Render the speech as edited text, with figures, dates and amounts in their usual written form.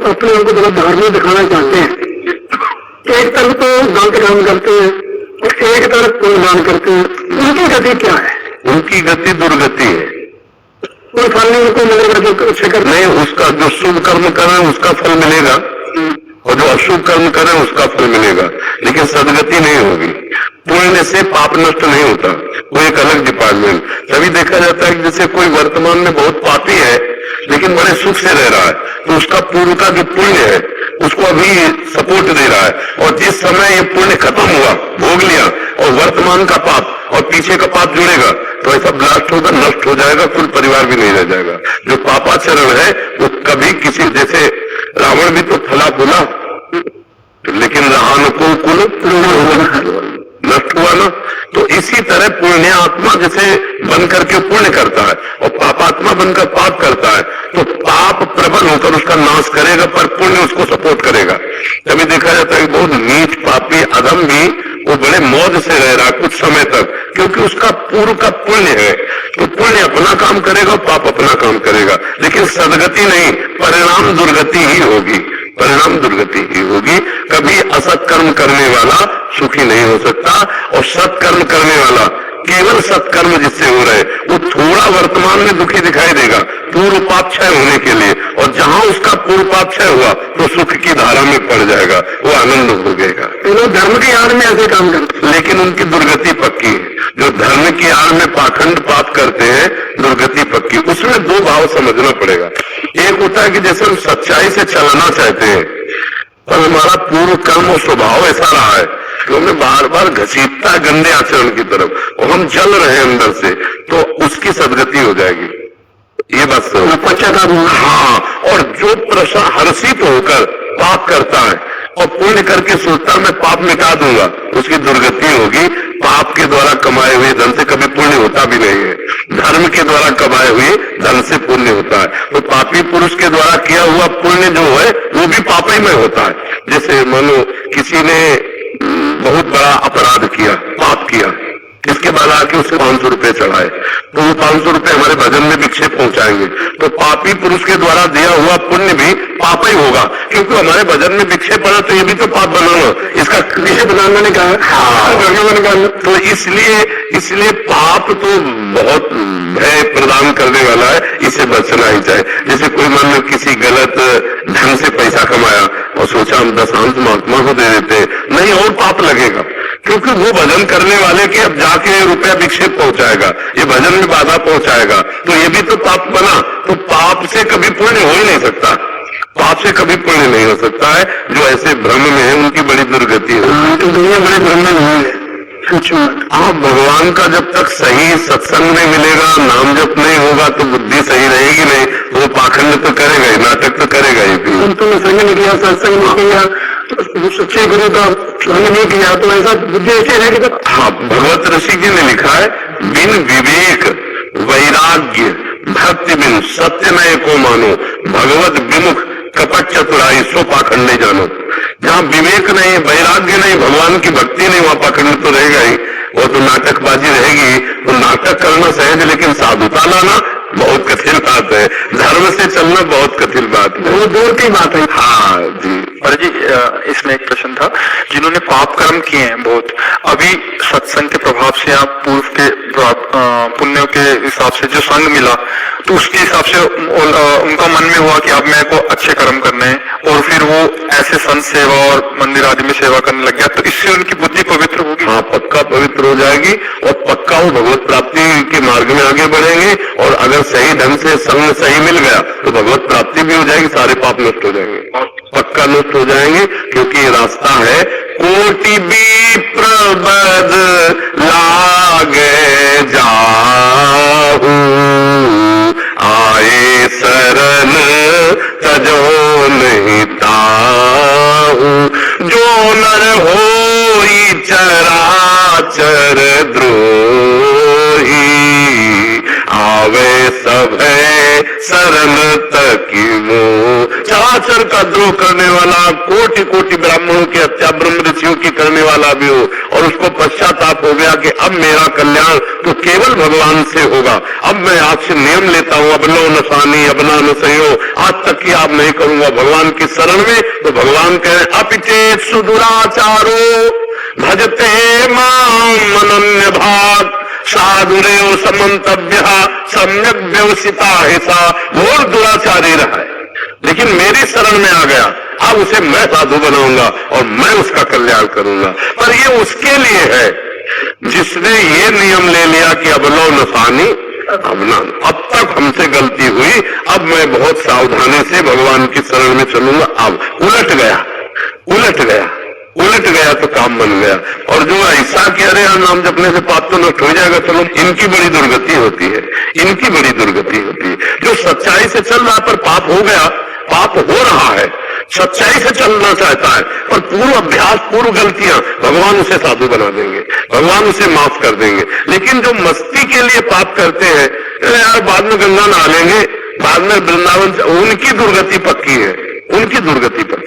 अपने आप को बड़ा धार्मिक दिखाना चाहते हैं। एक तरफ तो गलत काम करते हैं और एक तरफ पुण्यदान करते हैं, उनकी गति क्या है? उनकी गति दुर्गति है। कोई फल नहीं उनको मिलेगा जो अच्छे कर नहीं, उसका जो शुभ कर्म करे उसका फल मिलेगा और जो अशुभ कर्म करे उसका फल मिलेगा, लेकिन सदगति नहीं होगी। पुण्य से पाप नष्ट नहीं होता, वो एक अलग डिपार्टमेंट। तभी देखा जाता है कि जैसे कोई वर्तमान में बहुत पापी है लेकिन बड़े सुख से रह रहा है, तो उसका पूर्व का जो पुण्य है उसको अभी सपोर्ट दे रहा है, और जिस समय ये पुण्य खत्म हुआ, भोग लिया, और वर्तमान का पाप और पीछे का पाप जुड़ेगा तो ऐसा ब्लास्ट होगा, नष्ट हो जाएगा, कुल परिवार भी नहीं रह जाएगा। जो पापाचरण है वो कभी किसी, जैसे रावण भी तो फला फूला लेकिन रानुकुल कुल नष्ट हुआ ना, तो इसी तरह पुण्य आत्मा जैसे बन करके पुण्य करता है और पापात्मा बनकर पाप करता है, तो पाप प्रबल होकर उसका नाश करेगा पर पुण्य उसको सपोर्ट करेगा। तभी देखा जाता है कि बहुत नीच पापी अधम भी वो बड़े मौज से रह रहा कुछ समय तक, क्योंकि उसका पूर्व का पुण्य है। तो पुण्य अपना काम करेगा, पाप अपना काम करेगा, लेकिन सदगति नहीं, परिणाम दुर्गति ही होगी, परिणाम दुर्गति ही होगी। कभी असत कर्म करने वाला सुखी नहीं हो सकता, और सत्कर्म करने वाला, केवल सत्कर्म जिससे हो रहे वो थोड़ा वर्तमान में दुखी दिखाई देगा पूर्व पाप क्षय होने के लिए, और जहां उसका पूर्व पाप क्षय हुआ तो सुख की धारा में पड़ जाएगा, वो आनंद हो गएगा। तो लोग धर्म की आड़ में ऐसे काम करते, लेकिन उनकी दुर्गति पक्की है। जो धर्म की आड़ में पाखंड पाप करते हैं, दुर्गति पक्की। उसमें दो भाव समझना पड़ेगा। एक होता है कि जैसे हम सच्चाई से चलना चाहते हैं पर हमारा पूर्व कर्म और स्वभाव ऐसा रहा है कि हमें बार बार घसीटता है गंदे आचरण की तरफ, और हम चल रहे हैं अंदर से, तो उसकी सदगति हो जाएगी। ये बात समझ, पश्चाताप होगा। हाँ, और जो प्रश्न हर्षित होकर पाप करता है और पुण्य करके सोचता मैं पाप मिटा दूंगा, उसकी दुर्गति होगी। पाप के द्वारा कमाए हुए धन से कभी पुण्य होता भी नहीं है, धर्म के द्वारा कमाए हुए धन से पुण्य होता है। तो पापी पुरुष के द्वारा किया हुआ पुण्य जो है वो भी पाप ही में होता है। जैसे मानो किसी ने बहुत बड़ा अपराध किया, पाप किया, इसके बाद आके उससे 500 रुपए चढ़ाए, तो वो 500 रुपए हमारे भजन में विक्षेप पहुंचाएंगे, तो पापी पुरुष के द्वारा दिया हुआ पुण्य भी पाप ही होगा, क्योंकि हमारे भजन में विक्षेप पड़ा तो ये भी तो पाप बनाना, इसका विषय बनाना ने कहा। हाँ, तो इसलिए पाप तो बहुत भय प्रदान करने वाला है, इसे बचना ही चाहिए। जैसे कोई मान लो किसी गलत ढंग से पैसा कमाया और सोचा हम 10 अंश महात्मा को दे देते, नहीं, और पाप लगेगा, क्योंकि वो भजन करने वाले के अब जाके रुपया विक्षेप पहुंचाएगा, ये भजन में बाधा पहुंचाएगा, तो ये भी तो पाप बना। तो पाप से कभी पुण्य हो ही नहीं सकता, पाप से कभी पुण्य नहीं हो सकता है। जो ऐसे भ्रम में है उनकी बड़ी दुर्गति है। तो दुनिया बड़े भ्रम में है। हाँ, भगवान का जब तक सही सत्संग नहीं मिलेगा, नाम जप नहीं होगा, तो बुद्धि सही रहेगी नहीं, तो वो पाखंड तो करेगा ही, नाटक तो करेगा ही। तुमने संग नहीं किया, सत्संग नहीं किया, सच्चे गुरु का संग नहीं किया, तो ऐसा बुद्धि ऐसे रहेगी। हाँ, भगवत ऋषि जी ने लिखा है, बिन विवेक वैराग्य भक्ति बिन सत्य नये को मानो, भगवत विमुख कपट चतुराई सो पाखंड नहीं जानो। जहाँ विवेक नहीं, वैराग्य नहीं, भगवान की भक्ति नहीं, वहाँ पाखंड तो रहेगा ही, वो तो नाटकबाजी रहेगी। तो नाटक करना सहज, लेकिन साधुता लाना बहुत कठिन बात है, धर्म से चलना बहुत कठिन बात है, वो दूर की बात है। हाँ जी। और जी इसमें एक प्रश्न था, जिन्होंने पाप कर्म किए हैं बहुत, अभी सत्संग के प्रभाव से या पूर्व के पुण्यों के हिसाब से जो संग मिला, तो उसके हिसाब से उनका मन में हुआ कि अब मेरे को अच्छे कर्म करने हैं, और फिर वो ऐसे संत सेवा और मंदिर आदि में सेवा करने लग गया, तो इससे उनकी बुद्धि पवित्र होगी। हाँ, पक्का पवित्र हो जाएगी, और पक्का वो भगवत प्राप्ति के मार्ग में आगे बढ़ेंगे। और अगर सही ढंग से संग सही मिल गया तो भगवत प्राप्ति भी हो जाएगी, सारे पाप नष्ट हो जाएंगे, पक्का नष्ट हो जाएंगे। क्योंकि ये रास्ता है, कोटि विप्र बद लागे जाहू, आए शरण तजो नहीं ताहू, जो नर होई चराचर द्रोही, आवे सब शरण तक मोह। चाचा ईश्वर का द्रोह करने वाला, कोटि कोटि ब्राह्मणों की हत्या ब्रह्म ऋषियों की करने वाला भी हो और उसको पश्चाताप हो गया कि अब मेरा कल्याण तो केवल भगवान से होगा, अब मैं आपसे नियम लेता हूं, अब लो नसानी अब ना नसयो, आज तक की आप नहीं करूंगा भगवान की शरण में, तो भगवान कहें अपिचेत सुदुराचारो भजते माम अनन्य भाग साधुरेव समन्तव्य सम्यक व्यवसिता हिसा। घोर दुराचारी रहा है लेकिन मेरी शरण में आ गया, अब उसे मैं साधु बनाऊंगा और मैं उसका कल्याण करूंगा। पर ये उसके लिए है जिसने ये नियम ले लिया कि अब लो नसानी अब ना, अब तक हमसे गलती हुई, अब मैं बहुत सावधानी से भगवान की शरण में चलूंगा। अब उलट गया तो काम बन गया। और जो ऐसा कह रहे हैं नाम जपने से पाप तो नष्ट हो जाएगा, चलो इनकी बड़ी दुर्गति होती है, इनकी बड़ी दुर्गति होती है। जो सच्चाई से चल रहा पर पाप हो गया, पाप हो रहा है, सच्चाई से चलना चाहता है पर पूर्व अभ्यास पूर्व गलतियां, भगवान उसे साधु बना देंगे, भगवान उसे माफ कर देंगे। लेकिन जो मस्ती के लिए पाप करते हैं, यार बाद में गंगा नहा लेंगे, बाद में वृंदावन, उनकी दुर्गति पक्की है, उनकी दुर्गति पक्की।